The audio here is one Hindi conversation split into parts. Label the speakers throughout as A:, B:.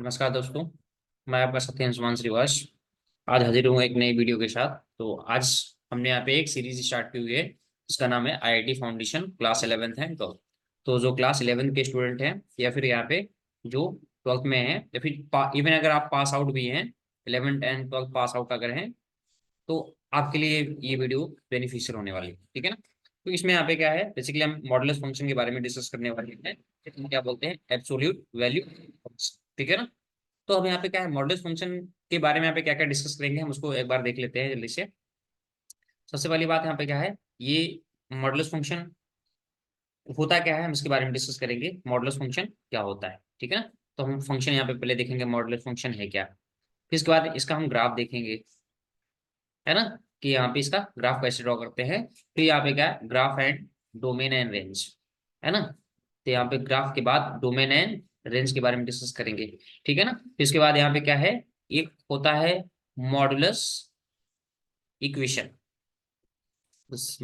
A: नमस्कार दोस्तों। मैं आपका सत्येंद्र सुमन श्रीवास आज हाजिर हूँ एक नई वीडियो के साथ। तो आज हमने यहाँ पे एक सीरीज स्टार्ट की हुई है जिसका नाम है IIT foundation class 11th and 12। तो जो क्लास 11 के स्टूडेंट हैं या फिर यहाँ पे जो 12th में हैं या फिर इवन अगर आप पास आउट भी हैं 11th and 12th pass out अगर हैं तो आपके लिए ये वीडियो बेनिफिशियल होने वाली है। ठीक है ना। तो इसमें यहाँ पे क्या है, बेसिकली हम मॉडुलस फंक्शन के बारे में डिस्कस करने वाले हैं। हम क्या बोलते हैं, एब्सोल्यूट वैल्यू। ठीक है ना। तो अब यहाँ पे क्या है, मॉडुलस फंक्शन के बारे में यहाँ पे क्या क्या डिस्कस करेंगे हम उसको एक बार देख लेते हैं जल्दी से। सबसे पहली बात यहाँ पे क्या है, ये मॉडुलस फंक्शन होता क्या है हम इसके बारे में डिस्कस करेंगे। मॉडुलस फंक्शन क्या होता है, ठीक है ना। तो हम फंक्शन यहाँ पे पहले देखेंगे मॉडुलस फंक्शन है क्या, फिर इसके बाद इसका हम ग्राफ देखेंगे, है ना, कि यहाँ पे इसका ग्राफ कैसे ड्रॉ करते हैं। फिर यहाँ पे क्या है, graph and domain and range, है ना। तो यहाँ पे ग्राफ के बाद डोमेन एंड रेंज के बारे में डिस्कस करेंगे। ठीक है ना। फिर इसके बाद यहाँ पे क्या है, एक होता है मॉडुलस इक्वेशन।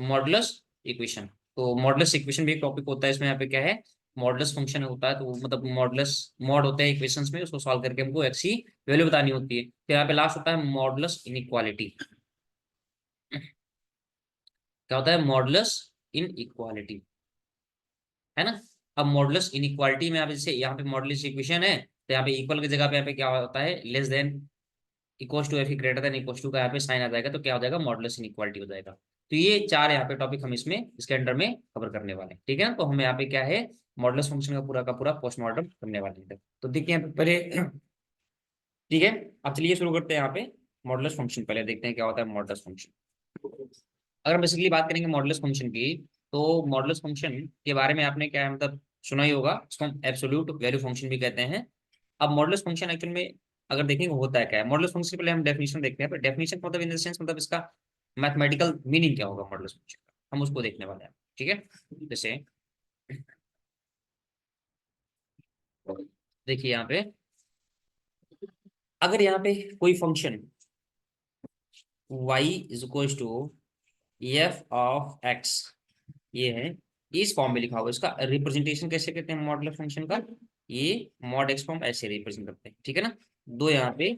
A: मॉडुलस इक्वेशन, तो मॉडुलस इक्वेशन भी एक टॉपिक होता है इसमें। यहाँ पे क्या है, मॉडुलस फंक्शन होता है, तो मतलब मॉडुलस मॉड होते हैं इक्वेशंस में, उसको सॉल्व करके हमको एक्स की वैल्यू बतानी होती है। फिर यहाँ पे लास्ट होता है मॉडुलस इनइक्वालिटी। क्या होता है, मॉडुलस इन इक्वालिटी, है ना। अब मॉडुलस इनइक्वालिटी में आप जैसे यहाँ पे मॉडुलस इक्वेशन है तो यहाँ पे इक्वल की जगह पे यहाँ पे क्या होता है, लेस देन इक्वल्स टू या फिर ग्रेटर देन इक्वल्स टू का यहाँ पे साइन आ जाएगा, तो क्या हो जाएगा, मॉडुलस इनइक्वालिटी हो जाएगा। तो ये चार यहाँ पे टॉपिक हम इसमें इसके अंडर में कवर करने वाले हैं। ठीक है ना। तो हमें यहाँ पे क्या है, मॉडुलस फंक्शन का पूरा पोस्टमार्टम करने वाले हैं। तो देखिए यहाँ पे पहले ठीक है, अब चलिए शुरू करते हैं यहाँ पे मॉडुलस फंक्शन। पहले देखते हैं क्या होता है मॉडुलस फंक्शन। अगर बेसिकली बात करेंगे मॉडुलस फंक्शन की, तो मॉडुलस फंक्शन के बारे में आपने क्या है, मतलब सुना ही होगा, इसको हम एब्सोल्यूट वैल्यू फंक्शन भी कहते हैं। अब मॉडुलस फंक्शन एक्चुअल में अगर देखेंगे होता है क्या है, मॉडुलस फंक्शन के पहले हम डेफिनेशन देखते हैं। डेफिनेशन मतलब इन द सेंस, मतलब इसका मैथमेटिकल मीनिंग क्या होगा मॉडुलस फंक्शन का, हम उसको देखने वाले हैं। ठीक है। जैसे देखिए यहाँ पे, अगर यहाँ पे कोई function y is equal to f of x, ये है, इस फॉर्म में लिखा हुआ, इसका रिप्रेजेंटेशन कैसे करते हैं मॉडुलस फंक्शन का, ये मॉड एक्स फॉर्म ऐसे रिप्रेजेंट करते हैं। ठीक है ना। दो यहाँ पे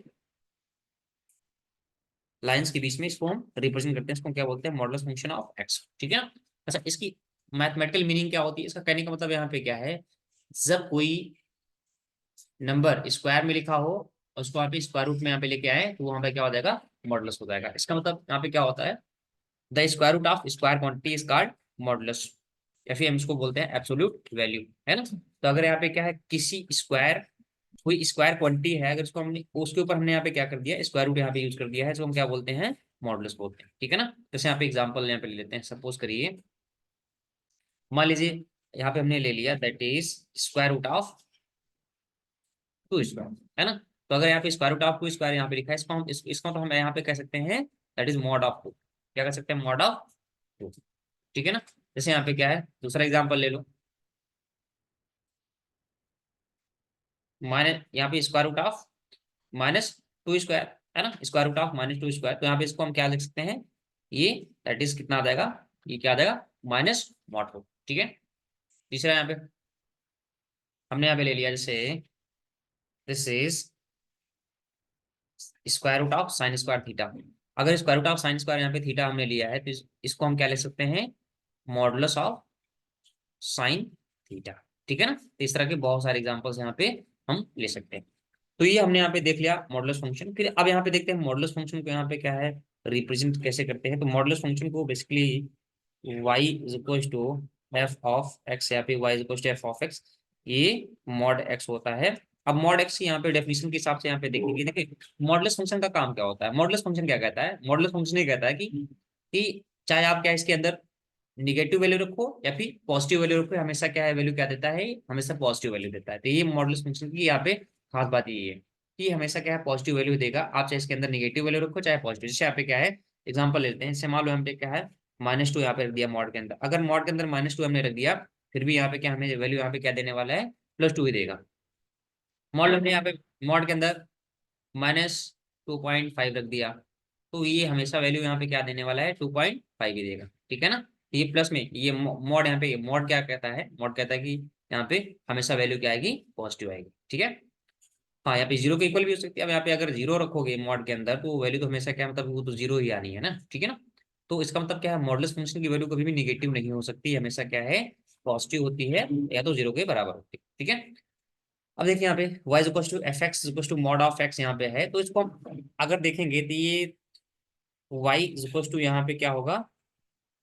A: लाइंस के बीच में इसको हम रिप्रेजेंट करते हैं, इसको क्या बोलते हैं, मॉडुलस फंक्शन ऑफ एक्स। ठीक है ना। अच्छा, इसकी मैथमेटिकल मीनिंग क्या होती है, इसका कहने का मतलब यहाँ पे क्या है, जब कोई नंबर स्क्वायर में लिखा हो और उसको यहाँ पे स्क्वायर रूट में यहाँ पे लेके आए तो वहां पे क्या हो जाएगा, मॉडुलस हो जाएगा। इसका मतलब यहाँ पे क्या होता है, the square root of square quantity is called modulus, या फिर हम इसको बोलते हैं एब्सोल्यूट वैल्यू, है ना। तो अगर यहाँ पे क्या है, किसी स्क्वायर कोई स्क्वायर क्वांटिटी है, अगर उसको हमने उसके ऊपर हमने यहाँ पे क्या कर दिया, स्क्वायर रूट यहाँ पे यूज कर दिया है, इसको हम क्या बोलते हैं, मॉडुलस बोलते हैं। ठीक है ना। जैसे यहाँ पे एग्जांपल यहाँ पे ले लेते हैं, सपोज करिए, मान लीजिए यहाँ पे हमने ले लिया that is square root of two square, है ना। तो अगर यहाँ पे square root of two square यहाँ पे लिखा है, इसको हम इसको तो हम यहाँ पे कह सकते हैं that is mod of two. क्या कह सकते हैं, मॉड ऑफ टू। ठीक है ना। जैसे यहाँ पे क्या है, दूसरा एग्जांपल ले लो, माइनस यहाँ पे square root of minus two square, है ना, square root of minus two square, तो यहाँ पे इसको हम क्या लिख सकते हैं, ये दैट इज कितना आ जाएगा, ये क्या आ जाएगा, माइनस मॉड टू। ठीक है। तीसरा यहाँ पे हमने यहाँ पे ले लिया, जैसे this is square root of sine square theta. अगर square root of sine square यहाँ पे थीटा हमने लिया है तो इसको हम क्या ले सकते हैं, मॉडुलस ऑफ साइन थीटा। ठीक है ना। तो इस तरह के बहुत सारे एग्जांपल्स यहाँ पे हम ले सकते हैं। तो ये हमने यहाँ पे देख लिया मॉडुलस फंक्शन। फिर अब यहाँ पे देखते हैं मॉडुलस फंक्शन को यहाँ पे क्या है, रिप्रेजेंट कैसे करते हैं। तो मॉडुलस फंक्शन को basically y is equal to f of x, या फिर y is equal to f of x, ये मॉड एक्स होता है। अब मॉड एक्स यहाँ पे डेफिनेशन के हिसाब से यहाँ पे देखेंगे, देखिए मॉडुलस फंक्शन का काम क्या होता है। मॉडुलस फंक्शन क्या कहता है, मॉडुलस फंक्शन ये कहता है कि चाहे आप क्या इसके अंदर निगेटिव वैल्यू रखो या फिर पॉजिटिव वैल्यू रखो, हमेशा क्या है, वैल्यू क्या देता है, हमेशा पॉजिटिव वैल्यू देता है। तो ये मॉडुलस फंक्शन की यहाँ पे खास बात ये है कि हमेशा क्या है, पॉजिटिव वैल्यू देगा। आप चाहे इसके अंदर निगेटिव वैल्यू रखो चाहे पॉजिटिव। जैसे यहाँ पे क्या है, एग्जाम्पल लेते हैं, जैसे मान लो यहाँ पे क्या है, माइनस टू यहाँ पे रख दिया मॉड के अंदर। अगर मॉड के अंदर माइनस टू हमने रख दिया, फिर भी यहाँ पे क्या हमें वैल्यू यहाँ पे क्या देने वाला है, प्लस टू ही देगा। मॉड हमने यहाँ पे मॉड के अंदर माइनस 2.5 रख दिया, तो ये हमेशा वैल्यू यहाँ पे क्या देने वाला है, 2.5 ही देगा। ठीक है ना। ये प्लस में ये मॉड, यहाँ पे मॉड क्या कहता है, मॉड कहता है कि यहाँ पे हमेशा वैल्यू क्या आएगी, पॉजिटिव आएगी। ठीक है। हाँ, यहाँ पे जीरो के इक्वल भी हो सकती है। अब यहाँ पे अगर जीरो रखोगे मॉड के अंदर तो वैल्यू तो हमेशा क्या मतलब वो तो जीरो ही आनी है ना, ठीक है ना। तो इसका मतलब क्या है, मॉडुलस फंक्शन की वैल्यू कभी भी निगेटिव नहीं हो सकती, हमेशा क्या है पॉजिटिव होती है या तो जीरो के बराबर होती है, ठीक है। अब देखिए यहाँ पे y equal to f x equal to mod of x यहाँ पे है, तो इसको हम अगर देखेंगे तो ये y इक्वल टू यहाँ पे क्या होगा,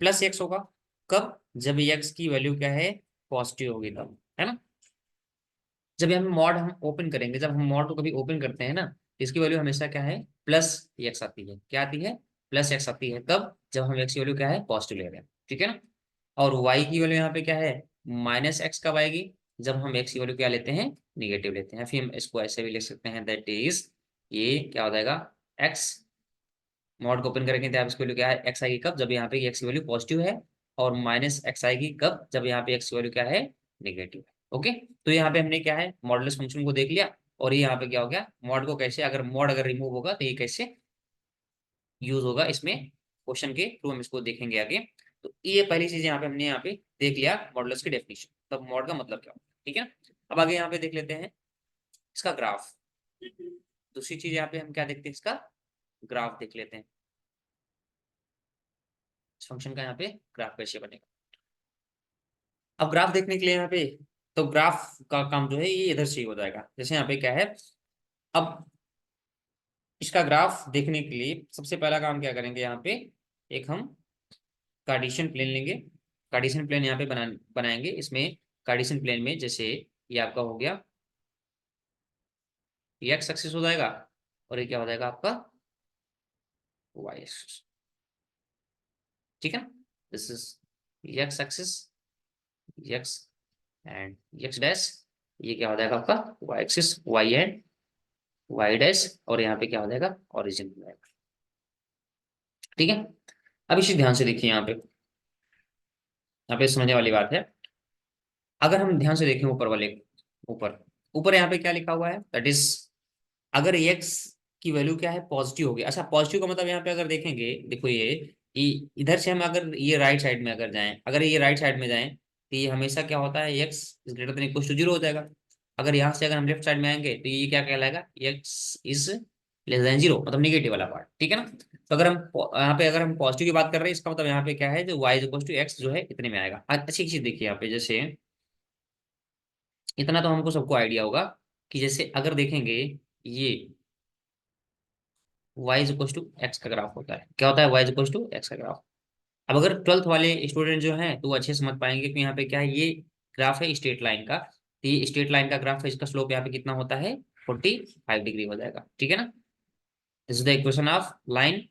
A: प्लस एक्स होगा। कब, जब x की वैल्यू क्या है पॉजिटिव होगी तब, है ना। जब हम मॉड हम ओपन करेंगे, जब हम मॉड को कभी ओपन करते हैं ना, इसकी वैल्यू हमेशा क्या है प्लस एक्स आती है, क्या आती है प्लस एक्स आती है। कब, जब हम एक्स की वैल्यू क्या है पॉजिटिव ले रहे हैं, ठीक है ना। और वाई की वैल्यू यहाँ पे क्या है माइनस एक्स कब आएगी, जब हम एक्स की वैल्यू क्या लेते हैं निगेटिव लेते हैं। फिर हम इसको ऐसे भी लिख सकते हैं, दैट इज ये क्या हो जाएगा एक्स, मॉड को ओपन करेंगे तो आप इसकी वैल्यू क्या है एक्स आएगी कब, जब यहाँ पे एक्स की वैल्यू पॉजिटिव है। और माइनस एक्स आएगी कब, जब यहाँ पे एक्स की वैल्यू क्या है नेगेटिव है। ओके, तो यहाँ पे हमने क्या है मॉडुलस फंक्शन को देख लिया। और ये यहाँ पे क्या हो गया, मॉड को कैसे, अगर मॉड अगर रिमूव होगा तो ये कैसे यूज होगा इसमें, क्वेश्चन के थ्रू हम इसको देखेंगे आगे। तो ये पहली चीज यहाँ पे हमने यहाँ पे देख लिया मॉडुलस की डेफिनेशन, तब मॉड का मतलब क्या होगा, ठीक है ना। अब आगे यहाँ पे देख लेते हैं इसका ग्राफ। दूसरी चीज यहाँ पे हम क्या देखते हैं, इसका ग्राफ देख लेते हैं, इस फंक्शन का यहाँ पे ग्राफ कैसे बनेगा। अब ग्राफ देखने के लिए यहाँ पे, तो ग्राफ का काम जो है ये इधर से ही हो जाएगा। जैसे यहाँ पे क्या है, अब इसका ग्राफ देखने के लिए सबसे पहला काम क्या करेंगे, यहाँ पे एक हम कार्टेशियन प्लेन लेंगे। कार्टेशियन प्लेन यहाँ पे बनाएंगे। इसमें कार्टेशियन प्लेन में जैसे ये आपका हो गया, ये एक्स एक्सिस हो जाएगा और ये क्या हो जाएगा आपका वाई एक्सिस, ठीक है। This is x axis, x and x dash, ये क्या हो जाएगा आपका y axis, y and y dash, और यहाँ पे क्या हो जाएगा ओरिजिन हो जाएगा, ठीक है। अब इसे ध्यान से देखिए, यहाँ पे समझने वाली बात है। अगर हम ध्यान से देखें ऊपर वाले, ऊपर ऊपर यहाँ पे क्या लिखा हुआ है, दैट इज अगर एक्स की वैल्यू क्या है पॉजिटिव होगी। अच्छा, पॉजिटिव का मतलब यहाँ पे अगर देखेंगे, देखो इधर से हम अगर ये राइट साइड में अगर जाएं, अगर ये राइट साइड में जाएं तो ये हमेशा क्या होता है x is greater than equal to zero हो जाएगा। अगर यहाँ से अगर हम लेफ्ट साइड में आएंगे तो ये क्या कहलाएगा, x is less than zero, मतलब निगेटिव वाला पार्ट, ठीक है ना। तो अगर हम यहाँ पे अगर हम पॉजिटिव की बात कर रहे हैं, इसका मतलब यहाँ पे क्या है जो y is equal to x जो है इतने में आएगा। अच्छी चीज देखिए यहाँ पे, जैसे इतना तो हमको सबको आइडिया होगा कि जैसे अगर देखेंगे ये y is equal to x का ग्राफ होता है, क्या होता है y is equal to x का ग्राफ। अब अगर ट्वेल्थ वाले स्टूडेंट जो हैं तो वो अच्छे से समझ पाएंगे कि यहाँ पे क्या है, ये ग्राफ है स्ट्रेट लाइन का, तो ये स्ट्रेट लाइन का ग्राफ है, इसका स्लोप यहाँ पे कितना होता है 45 डिग्री हो जाएगा, ठीक है ना। This is the equation of line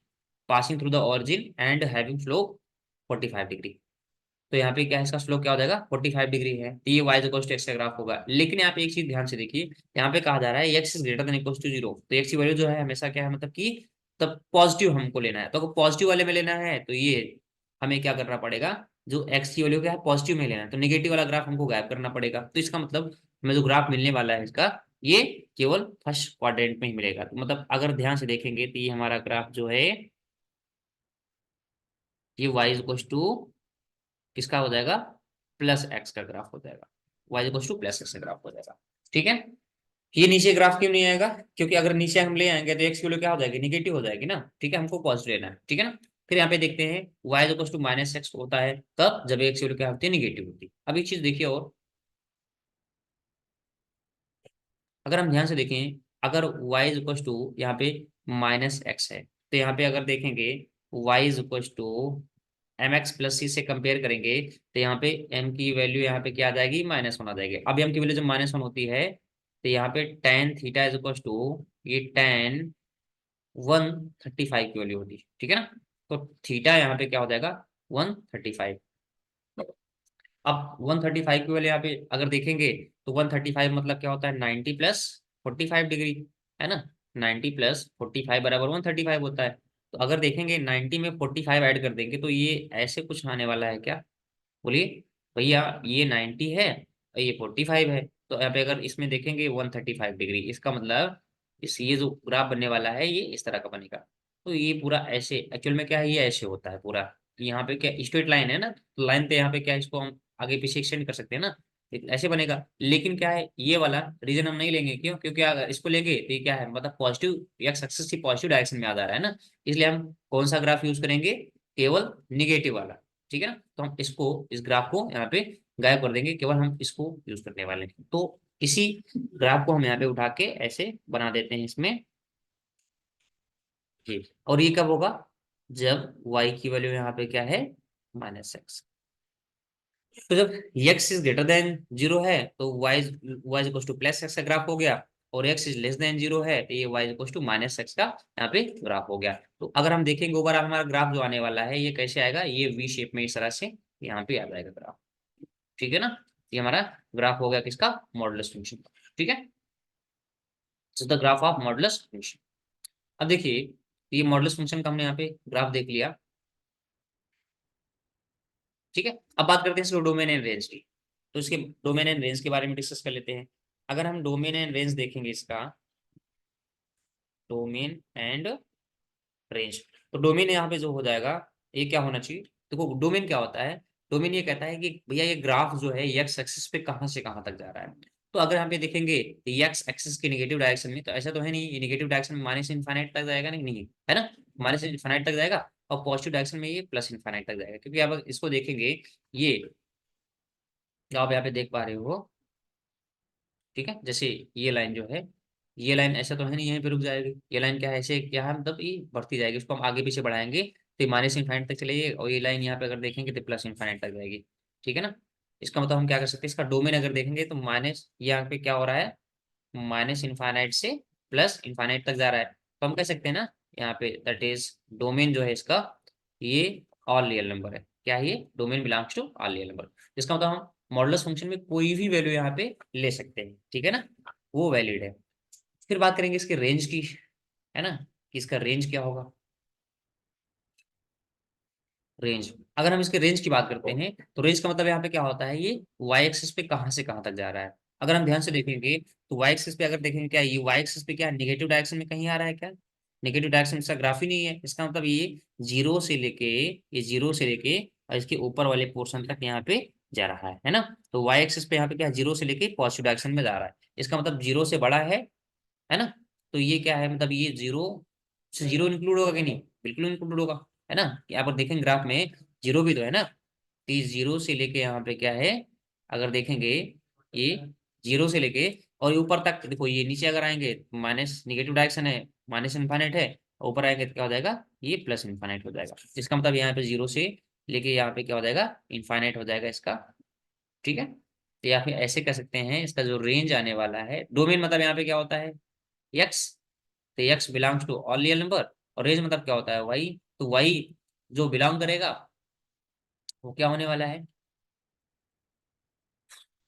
A: passing through the origin and having slope 45 degree. तो यहाँ पे क्या है, इसका स्लोप क्या हो जाएगा 45 डिग्री है, तो ये y इक्वल टू एक्स का ग्राफ होगा। लेकिन यहाँ पे एक चीज ध्यान से देखिए, यहाँ पे कहा जा रहा है x is greater than equal to zero, तो x की वैल्यू जो है हमेशा क्या है मतलब कि तब पॉजिटिव हमको लेना है। तो अगर पॉजिटिव वाले में लेना है तो ये हमें क्या करना पड़ेगा, जो x की वैल्यू क्या है पॉजिटिव में लेना है, तो नेगेटिव वाला ग्राफ हमको गायब करना पड़ेगा। तो इसका मतलब हमें जो ग्राफ मिलने वाला है इसका, ये केवल फर्स्ट क्वाड्रेंट में ही मिलेगा। तो मतलब अगर ध्यान से देखेंगे तो ये हमारा ग्राफ जो है ये y इक्वल टू किसका हो जाएगा, प्लस एक्स का ग्राफ हो जाएगा, y equal to plus x का ग्राफ हो जाएगा, ठीक है। ये नीचे ग्राफ क्यों नहीं आएगा, क्योंकि अगर नीचे हम ले आएंगे तो एक्स की वैल्यू क्या हो जाएगी निगेटिव हो जाएगी ना, ठीक है, हमको पॉजिटिव लेना है, ठीक है ना। फिर यहाँ पे देखते हैं y equal to minus x होता है तब जब एक्स की वैल्यू क्या होती है निगेटिव होती है। अब एक चीज देखिए, और अगर हम ध्यान से देखें, अगर y इज इक्वल टू यहाँ पे माइनस एक्स है, तो यहाँ पे अगर देखेंगे y is equal to M X plus C से कंपेयर करेंगे तो यहाँ पे m की वैल्यू यहाँ पे क्या आ जाएगी माइनस वन आ जाएगी। अब m की वैल्यू जब माइनस वन होती है तो यहाँ पे tan theta is equal to ये टेन 135 की वैल्यू होती है, ठीक है ना। तो थीटा यहाँ पे क्या हो जाएगा 135। अब 135 की वैल्यू यहाँ पे अगर देखेंगे तो 135 मतलब क्या होता है 90 प्लस 45 डिग्री, है ना। 90 प्लस 45 बराबर 135 होता है। तो अगर देखेंगे 90 में 45 ऐड कर देंगे तो ये ऐसे कुछ आने वाला है क्या, बोलिए भैया। ये 90 है और ये 45 है, तो यहाँ पे अगर इसमें देखेंगे 135 डिग्री, इसका मतलब इस ये जो ग्राफ बनने वाला है ये इस तरह का बनेगा। तो ये पूरा ऐसे एक्चुअल में क्या है, ये ऐसे होता है पूरा। यहाँ पे क्या स्ट्रेट लाइन है ना, तो लाइन पे यहाँ पे क्या इसको हम आगे पीछे एक्सटेंड कर सकते हैं ना। ऐसे बनेगा। लेकिन क्या है, ये वाला रीजन हम नहीं लेंगे, क्यों? क्योंकि अगर इसको लेंगे तो ये क्या है, मतलब पॉजिटिव एक्स एक्सिस की पॉजिटिव डायरेक्शन में आ जा रहा है ना, इसलिए हम कौन सा ग्राफ यूज करेंगे, केवल निगेटिव वाला। ठीक है ना, तो हम इसको, इस ग्राफ को यहाँ पे गायब कर देंगे, केवल हम इसको यूज करने वाले हैं। तो इसी ग्राफ को हम यहाँ पे उठा के ऐसे बना देते हैं इसमें जी। और ये कब होगा, जब y की वैल्यू यहाँ पे क्या है, -x। तो जब x is greater than zero है तो y is equal to plus x का ग्राफ हो गया, और x is less than zero है तो ये y is equal to minus x का यहाँ पे ग्राफ हो गया। तो अगर हम देखेंगे ओवरऑल हमारा ग्राफ जो आने वाला है ये कैसे आएगा, ये वी शेप में इस तरह से यहाँ पे आ जाएगा ग्राफ। ठीक है ना, ये हमारा ग्राफ हो गया किसका, मॉडुलस फंक्शन। ठीक है, the graph of modulus function. अब देखिए, ये मॉडुलस फंक्शन का हमने यहाँ पे ग्राफ देख लिया। ठीक है, अब बात करते हैं इसके डोमेन एंड रेंज की। तो इसके डोमेन एंड रेंज के बारे में डिस्कस कर लेते हैं। अगर हम डोमेन एंड रेंज देखेंगे इसका, डोमेन एंड रेंज, तो डोमेन यहाँ पे जो हो जाएगा, ये क्या होना चाहिए, देखो डोमेन क्या होता है, डोमेन ये कहता है कि भैया ये ग्राफ जो है एक्स एक्सिस पे कहाँ से कहाँ तक जा रहा है। तो अगर हम पे देखेंगे एक्स एक्सिस के नेगेटिव डायरेक्शन में, तो ऐसा तो है नहीं, ये नेगेटिव डायरेक्शन में माइनस इनफाइनाइट तक जाएगा, नहीं नहीं है ना, माइनस इनफाइनाइट तक जाएगा, और पॉजिटिव डायरेक्शन में ये प्लस इनफाइनाइट तक जाएगा। क्योंकि आप इसको देखेंगे, ये जो आप यहाँ पे देख पा रहे हो, ठीक है, जैसे ये लाइन जो है, ये लाइन ऐसा तो है नहीं यहीं पे रुक जाएगी, ये लाइन क्या है, ऐसे क्या है, मतलब ये बढ़ती जाएगी, उसको हम आगे पीछे बढ़ाएंगे तो माइनस इनफाइनाइट तक चलेगी, और ये लाइन यहाँ पे अगर देखेंगे तो प्लस इनफाइनाइट तक जाएगी। ठीक है ना, इसका मतलब हम क्या कर सकते हैं, इसका डोमेन अगर देखेंगे तो माइनस, यहाँ पे क्या हो रहा है, माइनस इनफाइनाइट से प्लस इनफाइनाइट तक जा रहा है। तो हम कह सकते हैं ना, यहाँ पे दैट इज डोमेन जो है इसका, ये ऑल रियल नंबर है। क्या है ये, domain belongs to all real number. इसका मतलब हम मॉडुलस फंक्शन में कोई भी वैल्यू यहाँ पे ले सकते हैं। ठीक है ना, वो वैलिड है। फिर बात करेंगे इसके रेंज की, है ना, कि इसका रेंज क्या होगा। रेंज, अगर हम इसके रेंज की बात करते हैं तो रेंज का मतलब यहाँ पे क्या होता है, ये वाई एक्सिस पे कहाँ से कहाँ तक जा रहा है। अगर हम ध्यान से देखेंगे तो वाई एक्सिस पे अगर देखेंगे, क्या ये वाई एक्सिस पे क्या निगेटिव डायरेक्शन में कहीं आ रहा है क्या, नेगेटिव डायरेक्शन इसका ग्राफ ही नहीं है। इसका मतलब ये जीरो से लेके, ये जीरो से लेके और इसके ऊपर वाले पोर्शन तक यहाँ पे जा रहा है ना। तो वाई एक्सिस पे यहाँ पे क्या जीरो से लेके पॉजिटिव डायरेक्शन में जा रहा है, इसका मतलब जीरो से बड़ा है ना। तो ये क्या है, मतलब ये जीरो से जीरो इंक्लूड होगा कि नहीं, बिल्कुल इंक्लूड होगा, है ना। यहाँ पर देखेंगे ग्राफ में जीरो भी तो है ना, तो ये जीरो से लेके यहाँ पे क्या है, अगर देखेंगे ये जीरो से लेके और ये ऊपर तक देखो, ये नीचे अगर आएंगे माइनस निगेटिव डायरेक्शन है, माइनस इन्फाइनाइट है, ऊपर आएंगे तो क्या हो जाएगा, ये प्लस इन्फाइनाइट हो जाएगा। इसका मतलब यहाँ पे जीरो से लेके यहाँ पे क्या हो जाएगा, इन्फाइनाइट हो जाएगा इसका। ठीक है, तो या फिर ऐसे कह सकते हैं, इसका जो रेंज आने वाला है, डोमेन मतलब यहाँ पे क्या होता है, एक्स, तो x belongs to all real number, और रेंज मतलब क्या होता है, वाई, तो वाई जो बिलोंग करेगा वो क्या होने वाला है,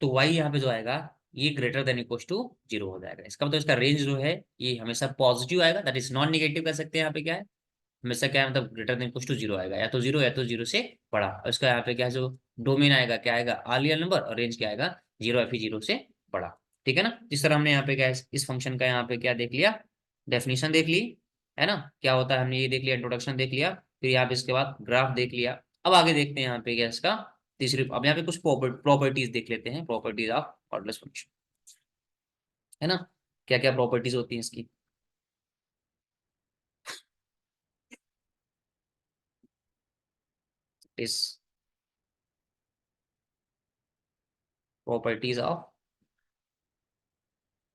A: तो वाई यहाँ पे जो आएगा ये greater than equal to zero हो जाएगा। इसका मतलब इसका रेंज जो है ये हमेशा पॉजिटिव आएगा, दैट इज नॉन नेगेटिव कह सकते हैं। यहाँ पे क्या है, हमेशा क्या है, मतलब greater than equal to zero आएगा, या तो जीरो या तो जीरो से बड़ा। और इसका यहाँ पे क्या है, जो डोमेन आएगा क्या आएगा, ऑल रियल नंबर, और रेंज क्या आएगा, जीरो या फिर जीरो से बड़ा। ठीक है ना, जिस तरह हमने यहाँ पे क्या है, इस फंक्शन का यहाँ पे क्या देख लिया, डेफिनेशन देख ली, है ना, क्या होता है हमने ये देख लिया, इंट्रोडक्शन देख लिया, फिर यहाँ पे इसके बाद ग्राफ देख लिया। अब आगे देखते हैं यहाँ पे क्या इसका तीसरी, अब यहाँ पे कुछ प्रॉपर्टीज देख लेते हैं, प्रॉपर्टीज ऑफ मॉडुलस फंक्शन, है ना, क्या क्या प्रॉपर्टीज होती हैं इसकी। इस प्रॉपर्टीज ऑफ,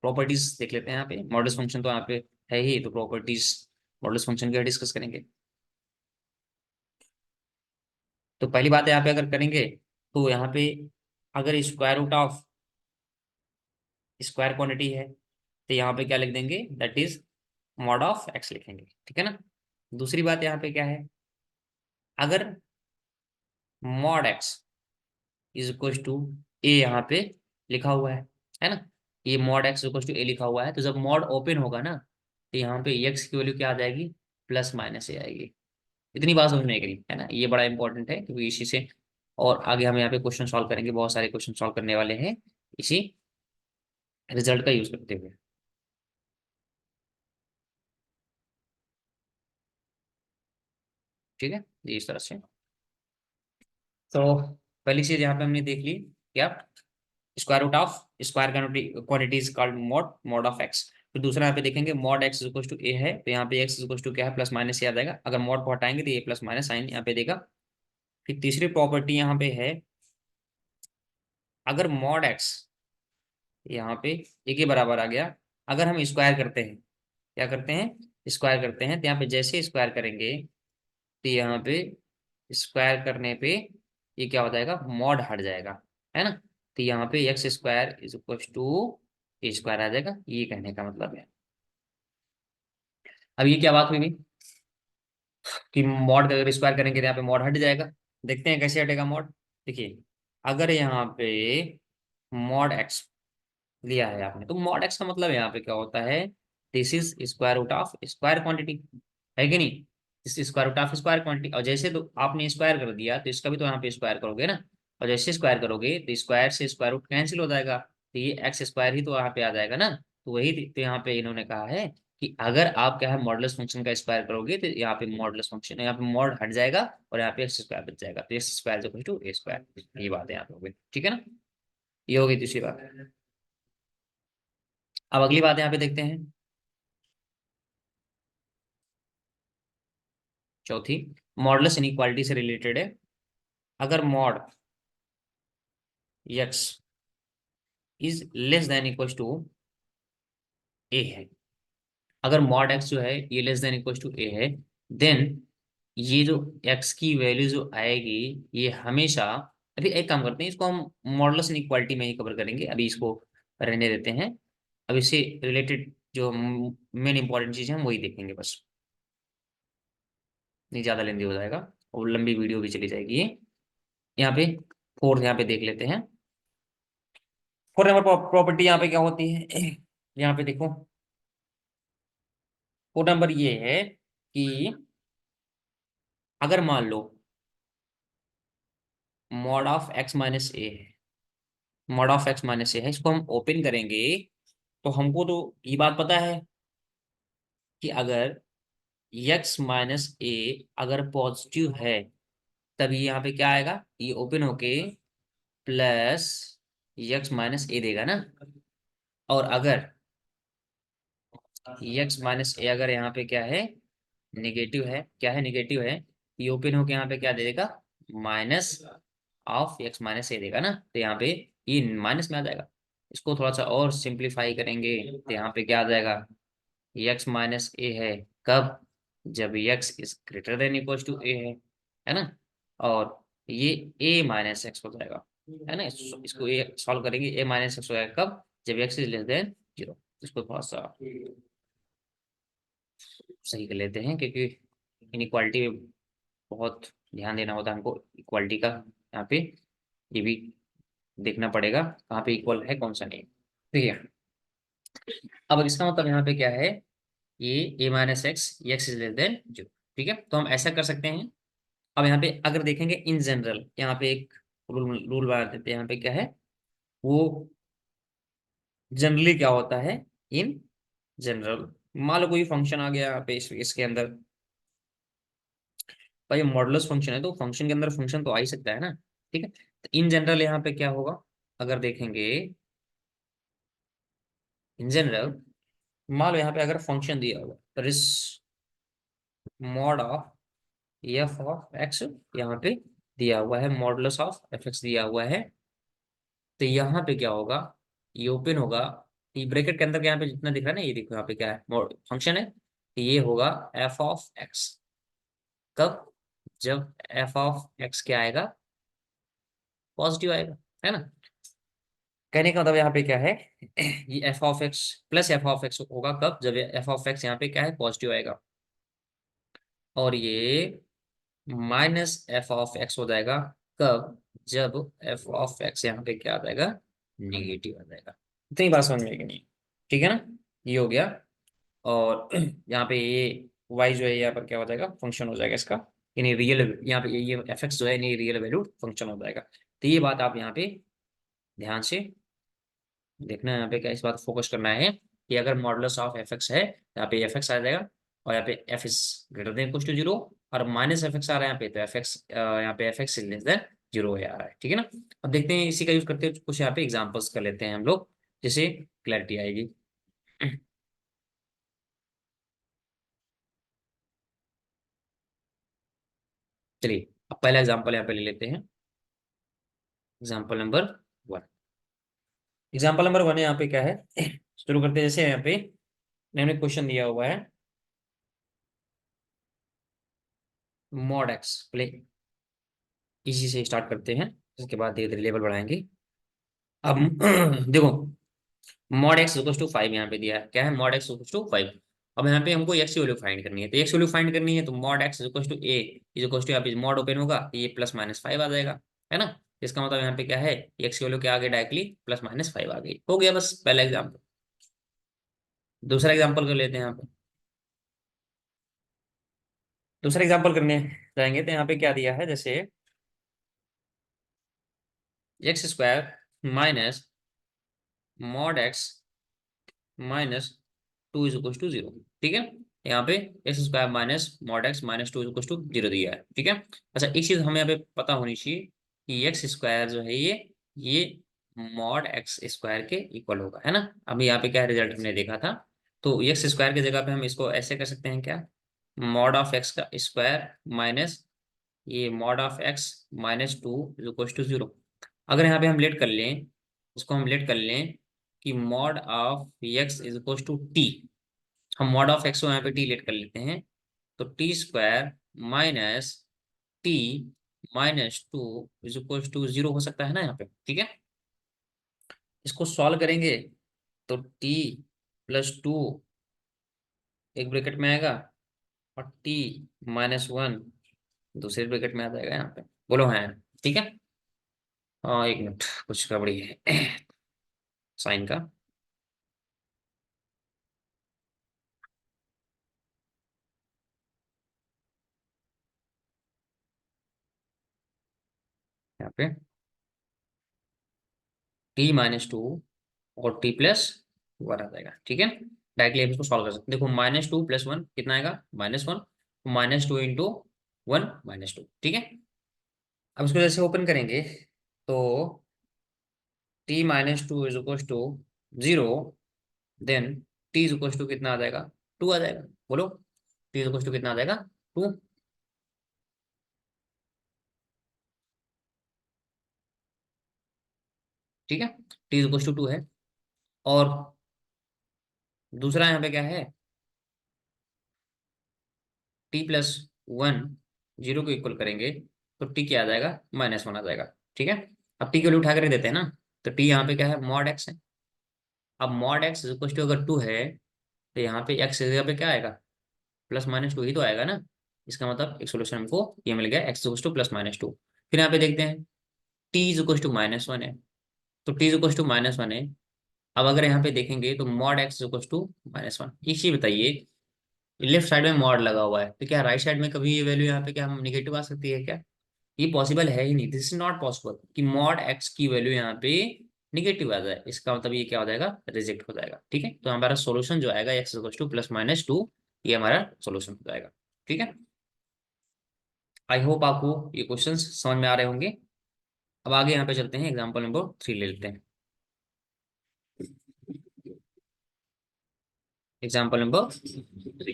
A: प्रॉपर्टीज देख लेते हैं यहाँ पे, मॉडुलस फंक्शन तो यहाँ पे है ही, तो प्रॉपर्टीज मॉडुलस फंक्शन की डिस्कस करेंगे। तो पहली बात यहाँ पे अगर करेंगे, तो यहाँ पे अगर square root of square quantity है तो यहाँ पे क्या लिख देंगे, that is mod of x लिखेंगे। ठीक है ना, दूसरी बात यहाँ पे क्या है, अगर mod x is equal to a यहाँ पे लिखा हुआ है ना, ये mod x equal to a लिखा हुआ है, तो जब मॉड ओपन होगा ना तो यहाँ पे एक्स की वैल्यू क्या आ जाएगी, प्लस माइनस ए आएगी। इतनी बात समझ में आई है ना, ये बड़ा इंपॉर्टेंट है, क्योंकि इसी से और आगे हम यहाँ पे क्वेश्चन सॉल्व करेंगे, बहुत सारे क्वेश्चन सॉल्व करने वाले हैं इसी रिजल्ट का यूज करते हुए। ठीक है, ये इस तरह से। तो पहली चीज यहाँ पे हमने देख ली क्या, square root of square quantity is called mod of x. फिर दूसरा यहाँ पे देखेंगे mod x equal to a है, तो यहाँ पे एक्स इक्वल टू क्या है, प्लस माइनस आ जाएगा। अगर मॉड को हटाएंगे तो ये प्लस माइनस साइन यहाँ पे देगा। फिर तीसरी प्रॉपर्टी यहाँ पे है, अगर मॉड एक्स यहाँ पे एक के बराबर आ गया, अगर हम स्क्वायर करते हैं, क्या करते हैं, स्क्वायर करते हैं, तो यहाँ पे जैसे स्क्वायर करेंगे तो यहाँ पे स्क्वायर करने पे ये क्या हो जाएगा, मॉड हट जाएगा, है ना। तो यहाँ पे x square is equal to a square आ जाएगा, ये कहने का मतलब है। अब ये क्या बात हुई भाई, कि मॉड अगर स्क्वायर करेंगे तो यहाँ पे मॉड हट जाएगा। देखते हैं कैसे हटेगा मॉड। देखिए, अगर यहाँ पे मॉड एक्स लिया है आपने, तो मॉड एक्स का मतलब यहाँ पे क्या होता है, this is square root of square quantity, है कि नहीं। This is square root of square quantity, और जैसे तो आपने स्क्वायर कर दिया तो इसका भी तो यहाँ पे स्क्वायर करोगे ना, और जैसे स्क्वायर करोगे तो स्क्वायर से स्क्वायर रूट कैंसिल हो जाएगा, तो ये एक्स स्क्वायर ही तो यहाँ पे आ जाएगा ना। तो वही तो यहाँ पे इन्होंने कहा है कि अगर आप क्या है मॉडुलस फंक्शन का स्क्वायर करोगे तो यहाँ पे मॉडुलस फंक्शन यहाँ पे मॉड हट जाएगा, और यहाँ पे एक्स स्क्वायर बच जाएगा, तो x square equal to a square, ये बात है यहाँ पे हो गई, ठीक है ना। ये होगी दूसरी बात। अब अगली बात यहाँ पे देखते हैं, चौथी, मॉडुलस इनइक्वालिटी से रिलेटेड है। अगर mod x is less than equal to a है, अगर मॉड एक्स जो है ये less than equal to a है, देन ये जो एक्स की वैल्यू जो आएगी, ये हमेशा, अभी एक काम करते हैं, इसको हम मॉडुलस इनइक्वालिटी में ही कवर करेंगे, अभी इसको रहने देते हैं। अब इससे रिलेटेड जो मेन इंपॉर्टेंट चीज है हम वही देखेंगे बस, नहीं ज्यादा लेंदी हो जाएगा और लंबी वीडियो भी चली जाएगी ये। यहाँ पे फोर्थ यहाँ पे देख लेते हैं। फोर्थ नंबर प्रॉपर्टी यहाँ पे क्या होती है, यहाँ पे देखो, फोर्थ नंबर ये है कि अगर मान लो मॉड ऑफ एक्स माइनस ए है, मॉड ऑफ एक्स माइनस ए है, इसको हम ओपन करेंगे, तो हमको तो ये बात पता है कि अगर एक्स माइनस ए अगर पॉजिटिव है, तभी यहाँ पे क्या आएगा, ये ओपन होके प्लस एक्स माइनस ए देगा ना। और अगर एक्स माइनस ए अगर यहाँ पे क्या है, नेगेटिव है, क्या है, नेगेटिव है, ये ओपन होके यहाँ पे क्या दे देगा, माइनस ऑफ एक्स माइनस ए देगा ना। तो यहाँ पे ये माइनस में आ जाएगा। इसको थोड़ा सा और सिंप्लीफाई करेंगे तो यहाँ पे क्या आ जाएगा, एक्स माइनस ए है कब, जब x is greater than equal to a है ना। और ये ए माइनस एक्स हो जाएगा, है ना। इसको ए सॉल्व करेंगे, ए माइनस एक्स हो जाएगा कब, जब x is less than zero. इसको थोड़ा सा सही कर लेते हैं, क्योंकि इनइक्वालिटी में बहुत ध्यान देना होता है हमको, इक्वालिटी का यहाँ पे ये भी देखना पड़ेगा कहाँ पे इक्वल है कौन सा नहीं। ठीक है, अब इसका मतलब यहाँ पे क्या है, ये a minus x is less than zero. ठीक है, तो हम ऐसा कर सकते हैं। अब यहाँ पे अगर देखेंगे इन जनरल, यहाँ पे एक रूल रूल बना देते हैं, यहाँ पे क्या है वो, जनरली क्या होता है, इन जनरल, मान लो कोई फंक्शन आ गया यहाँ पे इसके अंदर, भाई मॉडुलस फंक्शन है तो फंक्शन के अंदर फंक्शन तो आ ही सकता है ना। ठीक है, तो इन जनरल यहाँ पे क्या होगा, अगर देखेंगे इन जनरल, मान लो यहाँ पे अगर फंक्शन दिया हुआ तो इस mod of F of x यहाँ पे दिया हुआ है, मॉडुलस ऑफ एफ एक्स दिया हुआ है, तो यहाँ पे क्या होगा, ये ओपन होगा, ये ब्रैकेट के अंदर यहाँ पे जितना दिख रहा है ना, ये देखो यहाँ पे क्या है, फंक्शन है, तो ये होगा एफ ऑफ एक्स, कब, जब एफ ऑफ एक्स क्या आएगा, पॉजिटिव आएगा, है ना। कहने का मतलब यहाँ पे क्या है, ये F of x plus F of x होगा कब, जब एफ ऑफ एक्स यहाँ पे क्या है, पॉजिटिव आएगा, और ये माइनस एफ ऑफ एक्स हो जाएगा कब, जब एफ ऑफ एक्स यहाँ पे क्या आ जाएगा, निगेटिव आ जाएगा। इतनी बात समझ में आई कि नहीं, ठीक है ना, ये हो गया। और यहाँ पे ये वाई जो है यहाँ पर क्या हो जाएगा, फंक्शन हो जाएगा इसका, यानी रियल, यहाँ पे ये एफ एक्स जो है यानी रियल वैल्यू फंक्शन हो जाएगा। तो ये बात आप यहाँ पे ध्यान से देखना है, यहाँ पे क्या इस बात फोकस करना है कि अगर मॉडुलस ऑफ एफ एक्स है, यहाँ पे एफ एक्स आ जाएगा, और यहाँ पे F is greater than equal to zero, और माइनस एफ एक्स आ रहा है यहाँ पे, तो एफ एक्स यहाँ पे F X is less than zero आ रहा है, ठीक है ना। अब देखते हैं इसी का यूज करते हैं, कुछ यहाँ पे एग्जांपल्स कर लेते हैं हम लोग, जिससे क्लैरिटी आएगी। चलिए अब पहला एग्जांपल यहाँ पे ले लेते हैं। Example number one. Example number one यहाँ पे क्या है, शुरू करते हैं। जैसे यहाँ पे मैंने क्वेश्चन दिया हुआ है मॉड एक्स प्ले, इसी से स्टार्ट करते हैं, इसके बाद धीरे धीरे लेवल बढ़ाएंगे। अब देखो, mod x equal to five यहाँ पे दिया है, क्या है, mod x equal to five. अब यहाँ पे हमको एक्स की वैल्यू फाइंड करनी है, तो एक्स वैल्यू फाइंड करनी है तो mod x equal to a is equal to, यहाँ पे मॉड ओपन होगा तो ये प्लस माइनस फाइव आ जाएगा, है ना। इसका मतलब यहाँ पे क्या है, एक्स की वैल्यू क्या आ गई, डायरेक्टली प्लस माइनस फाइव आ गई, हो गया बस पहला एग्जाम्पल। दूसरा एग्जाम्पल कर लेते हैं यहाँ पे। दूसरा एग्जाम्पल करने जाएंगे तो यहाँ पे क्या दिया है, जैसे x square minus mod x minus two is equal to zero, ठीक है। यहाँ पे x square minus mod x minus two is equal to zero दिया है, ठीक है। अच्छा एक चीज हमें यहाँ पे पता होनी चाहिए कि एक्स स्क्वायर जो है ये मॉड एक्स स्क्वायर के इक्वल होगा, है ना। अभी यहाँ पे क्या रिजल्ट हमने देखा था, तो एक्स स्क्वायर की जगह पे हम इसको ऐसे कर सकते हैं, क्या, मॉड ऑफ एक्स का स्क्वायर माइनस ये mod of x minus two is equal to zero. अगर यहाँ पे हम लेट कर लें, इसको हम लेट कर लें कि mod of x is equal to t, हम मॉड ऑफ एक्स को यहाँ पे टी लेट कर लेते हैं, तो t square minus t minus two is equal to zero हो सकता है ना यहाँ पे, ठीक है। इसको सॉल्व करेंगे तो टी प्लस टू एक ब्रैकेट में आएगा और टी माइनस वन दूसरे ब्रैकेट में आ जाएगा यहाँ पे, बोलो हाँ, ठीक है। हाँ एक मिनट, कुछ गड़बड़ी है साइन का। यहाँ पे टी माइनस टू और टी प्लस वन आ जाएगा, ठीक है। डायरेक्टली आप इसको सॉल्व कर सकते हैं। देखो माइनस टू प्लस वन कितना आएगा, minus one, minus two into one minus two, ठीक है। अब इसको जैसे ओपन करेंगे तो t minus two is equal to zero, then t is equal to कितना आ जाएगा, टू आ जाएगा, बोलो टी इज इक्वल टू कितना आ जाएगा, टू, ठीक है। T is equal to two है। और दूसरा यहाँ पे क्या है, टी प्लस वन जीरो को इक्वल करेंगे तो टी क्या आ जाएगा, माइनस वन आ जाएगा, ठीक है। अब टी की वैल्यू उठा कर देते हैं ना, तो टी यहाँ पे क्या है, मॉड एक्स है। अब मॉड एक्स इक्वल टू अगर टू है तो यहाँ पे एक्स की जगह पे क्या आएगा, प्लस माइनस टू ही तो आएगा ना। इसका मतलब एक सोल्यूशन हमको ये मिल गया, x equal to plus minus two. फिर यहाँ पे देखते हैं t is equal to minus one है, तो t is equal to minus one है। अब अगर यहाँ पे देखेंगे तो mod x equal to minus one, एक चीज बताइए, लेफ्ट साइड में मॉड लगा हुआ है तो क्या राइट साइड में कभी ये वैल्यू यहाँ पे क्या हम निगेटिव आ सकती है क्या, ये पॉसिबल है ही नहीं, दिस इज नॉट पॉसिबल कि मॉड एक्स की वैल्यू यहाँ पे निगेटिव आ जाए। इसका मतलब ये क्या हो जाएगा, रिजेक्ट हो जाएगा, ठीक है। तो हमारा सोल्यूशन जो आएगा x equal to plus minus to, ये हमारा सोल्यूशन हो जाएगा, ठीक है। आई होप आपको ये क्वेश्चंस समझ में आ रहे होंगे। अब आगे यहाँ पे चलते हैं, एग्जाम्पल नंबर थ्री ले लेते हैं। Example number three,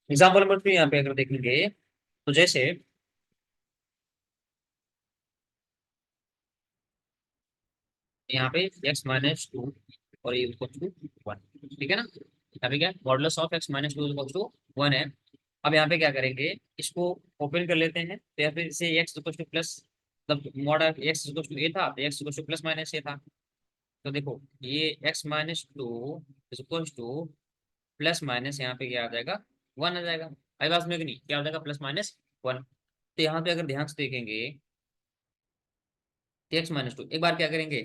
A: example number three यहाँ पे अगर देखेंगे तो जैसे यहाँ पे एक्स माइनस टू और ये इक्वल टू वन, ठीक है ना। यहाँ पे क्या modulus of x minus two equal to one है। अब यहाँ पे क्या करेंगे, इसको ओपन कर लेते हैं, तो या फिर इसे एक्स इक्वल टू प्लस, मतलब mod of x equal to a था तो x equal to plus minus a था। तो देखो ये x minus two equal to plus minus यहाँ पे क्या आ जाएगा, वन आ जाएगा। आई बात में कि नहीं, क्या हो जाएगा, प्लस माइनस वन। तो यहाँ पे अगर ध्यान से देखेंगे एक्स माइनस टू, एक बार क्या करेंगे,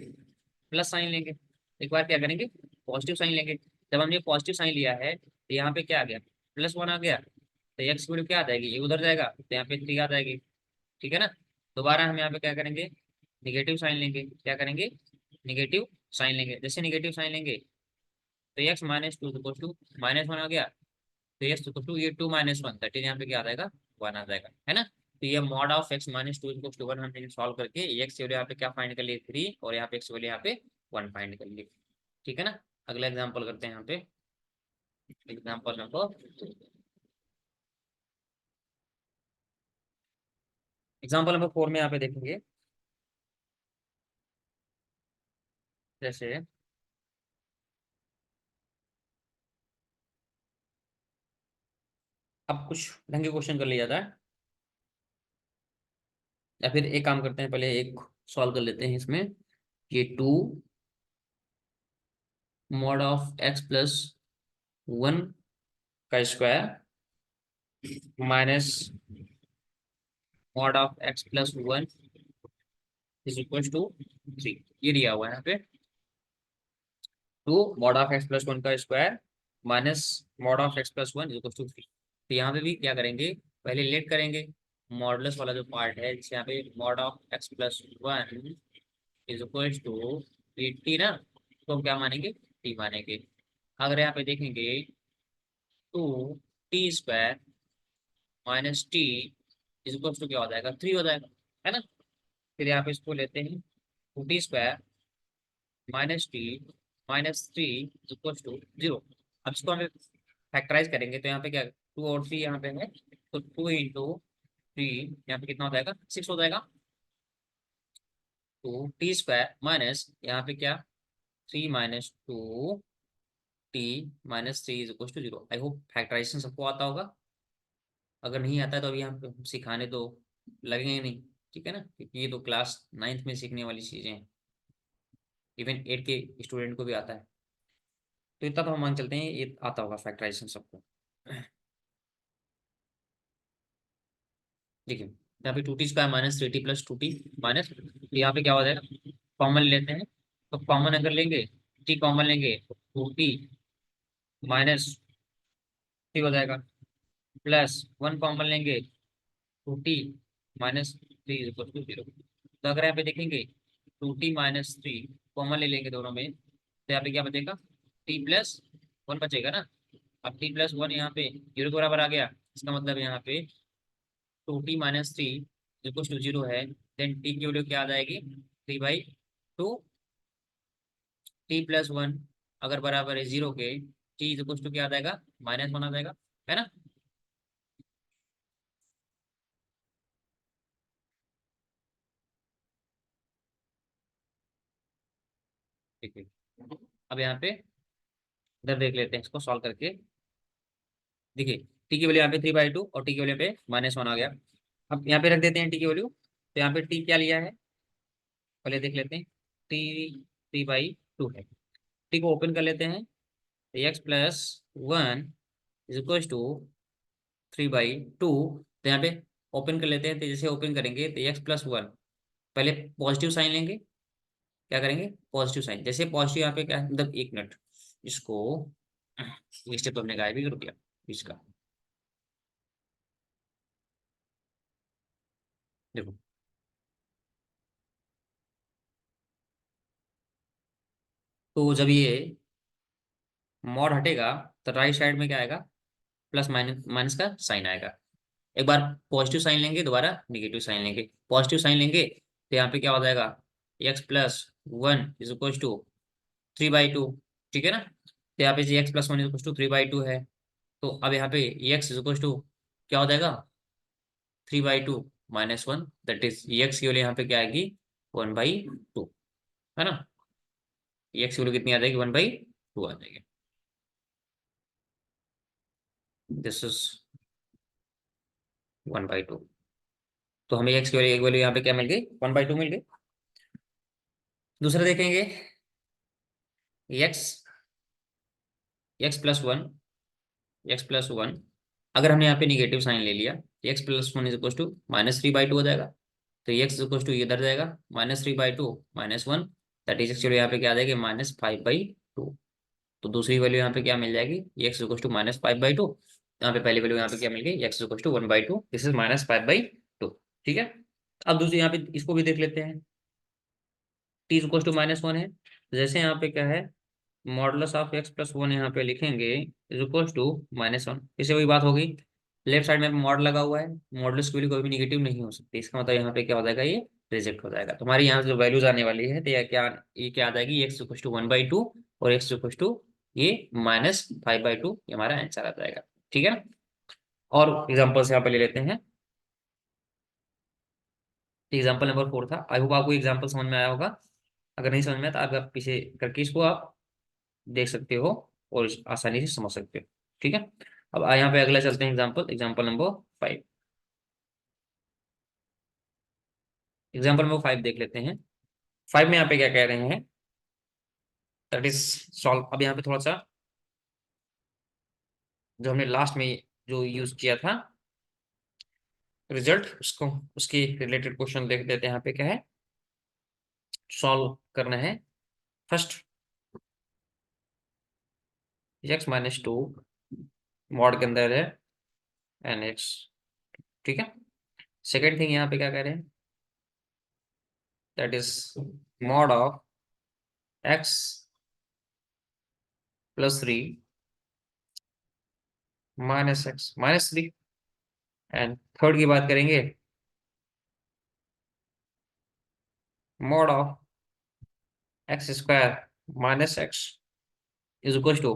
A: प्लस साइन लेंगे, एक बार क्या करेंगे, पॉजिटिव साइन लेंगे। जब हमने पॉजिटिव साइन लिया है तो यहाँ पे क्या आ गया, प्लस वन आ गया, तो एक्स की वैल्यू क्या आ जाएगी, ये उधर जाएगा तो यहाँ पे थ्री आ जाएगी, ठीक है ना। दोबारा हम यहाँ पे क्या करेंगे, निगेटिव साइन लेंगे, क्या करेंगे, निगेटिव साइन लेंगे। जैसे निगेटिव साइन लेंगे तो x minus two two minus one आ गया, तो एक्स टू ये two minus one, that is यहाँ पे क्या आ जाएगा, वन आ जाएगा, है ना। तो ये mod of x minus two equal to one हमने सॉल्व करके एक्स की वैल्यू यहाँ पे क्या फाइंड कर लिए 3 और यहाँ पे एक्स की वैल्यू यहाँ पे 1 फाइंड कर लिए। ठीक है ना। अगला एग्जाम्पल करते हैं यहाँ पे। एग्जाम्पल नंबर एग्जाम्पल नंबर 4 में यहाँ पे देखेंगे जैसे अब कुछ ढंग के क्वेश्चन कर लिया जाता है, या फिर एक काम करते हैं, पहले एक सॉल्व कर लेते हैं इसमें। ये 2 मॉड ऑफ एक्स प्लस 1 का square minus mod of x plus 1 is equal to 3, ये दिया हुआ है यहाँ पे। 2 मॉड ऑफ एक्स प्लस 1 का square minus mod of x plus 1 is equal to 3। तो यहाँ पे भी क्या करेंगे, पहले लेट करेंगे मॉडुलस वाला जो पार्ट है, जैसे यहाँ पे mod of x plus 1 is equal to t ना, तो हम क्या मानेंगे, टी मानेंगे। अगर यहाँ पे देखेंगे 2t² minus t is equal to क्या हो जाएगा, 3 हो जाएगा, है ना। फिर यहाँ पे इसको लेते हैं 2t² minus t minus 3 is equal to 0। अब इसको हमें फैक्टराइज करेंगे तो यहाँ पे क्या, 2 और 3 यहाँ पे है, तो 2 × 3 यहाँ पे कितना हो जाएगा, 6 हो जाएगा। तो t² माइनस यहाँ पे क्या, 3 minus 2t minus 3 is equal to 0। I hope factorisation सबको आता होगा। अगर नहीं आता है तो अभी यहाँ पे सिखाने तो लगेंगे नहीं, ठीक है ना, क्योंकि ये तो क्लास 9th में सीखने वाली चीज़ें हैं, इवन 8 के स्टूडेंट को भी आता है। तो इतना तो हम मान चलते हैं ये आता होगा फैक्टराइजेशन सबको। देखिए यहाँ पे 2t² minus 3t plus 2t minus, यहाँ पे क्या हो जाएगा, कॉमन लेते हैं, तो कॉमन अगर लेंगे, t कॉमन लेंगे तो 2t माइनस 3 हो जाएगा, प्लस 1 कॉमन लेंगे 2t minus 3 is equal to 0। तो अगर यहाँ पे देखेंगे 2t माइनस 3 कॉमन ले लेंगे दोनों में, तो यहाँ पे क्या बचेगा, t+1 बचेगा ना। अब t+1 यहाँ पे 0 के बराबर आ गया, इसका मतलब यहाँ पे 2t माइनस 3 इक्वल टू 0 है। देन t की वैल्यू क्या आ जाएगी, 3/2। t+1 अगर बराबर है 0 के, t इज इक्वल टू क्या आ जाएगा, -1 आ जाएगा, है ना। ठीक है। अब यहाँ पे इधर देख लेते हैं इसको सॉल्व करके। देखिए टी की वैल्यू यहाँ पे 3/2 और टी की वैल्यू पे -1 आ गया। अब यहाँ पे रख देते हैं टी की वैल्यू, तो यहाँ पे टी क्या लिया है पहले देख लेते हैं। टी 3/2 है, टी को ओपन कर लेते हैं, x plus 1 is equal to 3/2। तो यहाँ पे ओपन कर लेते हैं, तो जैसे ओपन करेंगे तो x+1 पहले पॉजिटिव साइन लेंगे, क्या करेंगे, पॉजिटिव साइन। जैसे पॉजिटिव यहाँ पे क्या है, मतलब 1 मिनट इसको ये स्टेप हमने गायब भी कर दिया इसका। देखो तो जब ये मॉड हटेगा तो राइट साइड में क्या आएगा, प्लस माइनस माइनस का साइन आएगा। एक बार पॉजिटिव साइन लेंगे, दोबारा निगेटिव साइन लेंगे। पॉजिटिव साइन लेंगे तो यहाँ पे क्या हो जाएगा, x+1 इज इक्वल टू 3/2, ठीक है ना। तो यहाँ पे जी x+1 इज इक्वल टू 3/2 है। तो अब यहाँ पे x इज इक्वल टू क्या हो जाएगा, 3/2 - 1, दैट इज x की वैल्यू यहाँ पे क्या आएगी, 1/2, है ना। x की वैल्यू कितनी आ जाएगी, 1/2 आ जाएगी। This is 1/2। तो हमें x की वैल्यू, एक वैल्यू यहाँ पे क्या मिल गई, 1/2 मिल गई। दूसरा देखेंगे, x x+1 x+1 अगर हमने यहाँ पे निगेटिव साइन ले लिया, x+1 इज इक्वल टू -3/2 हो जाएगा। तो x इज इक्वल टू इधर जाएगा, -3/2 -1, दैट इज एक्चुअली यहाँ पे क्या आ जाएगी, -5/2। तो दूसरी वैल्यू यहाँ पे क्या मिल जाएगी, x इज इक्वल टू -5/2। यहाँ पे पहली वैल्यू यहाँ पे क्या मिल गई, x is equal to 1/2, this is -5/2, ठीक है। अब दूसरी यहाँ पे इसको भी देख लेते हैं, t इज इक्वल टू -1 है, तो जैसे यहाँ पे क्या है, मॉडुलस ऑफ x+1 यहाँ पे लिखेंगे इज इक्वल टू -1, इससे वही बात हो गई। लेफ्ट साइड में मॉड लगा हुआ है, मॉडुलस की वैल्यू कोई भी निगेटिव नहीं हो सकती, इसका मतलब यहाँ पे क्या हो जाएगा, ये रिजेक्ट हो जाएगा। तुम्हारी यहाँ जो वैल्यूज आने वाली है तो ये क्या आ जाएगी, एक्स इक्वल टू 1/2 और एक्स इक्वल टू ये -5/2, ये हमारा आंसर आ जाएगा। ठीक है ना। और एग्जाम्पल्स यहाँ पे ले लेते हैं। एग्जाम्पल नंबर 4 था। आई होप आपको एग्जाम्पल समझ में आया होगा। अगर नहीं समझ में आया तो आप पीछे करके इसको आप देख सकते हो और आसानी से समझ सकते हो। ठीक है। अब यहाँ पे अगला चलते हैं, example example number 5। Example number 5 देख लेते हैं। 5 में यहाँ पे क्या कह रहे हैं, दैट इज सॉल्व। अब यहाँ पे थोड़ा सा जो हमने लास्ट में जो यूज किया था रिजल्ट, उसको उसकी रिलेटेड क्वेश्चन देख देते हैं। यहाँ पे क्या है, सॉल्व करना है। फर्स्ट x-2 मॉड के अंदर है nx। ठीक है। सेकेंड थिंग यहाँ पे क्या कह रहे हैं, that is mod of x + 3 -x -3। And third की बात करेंगे, mod of x² - x is equal to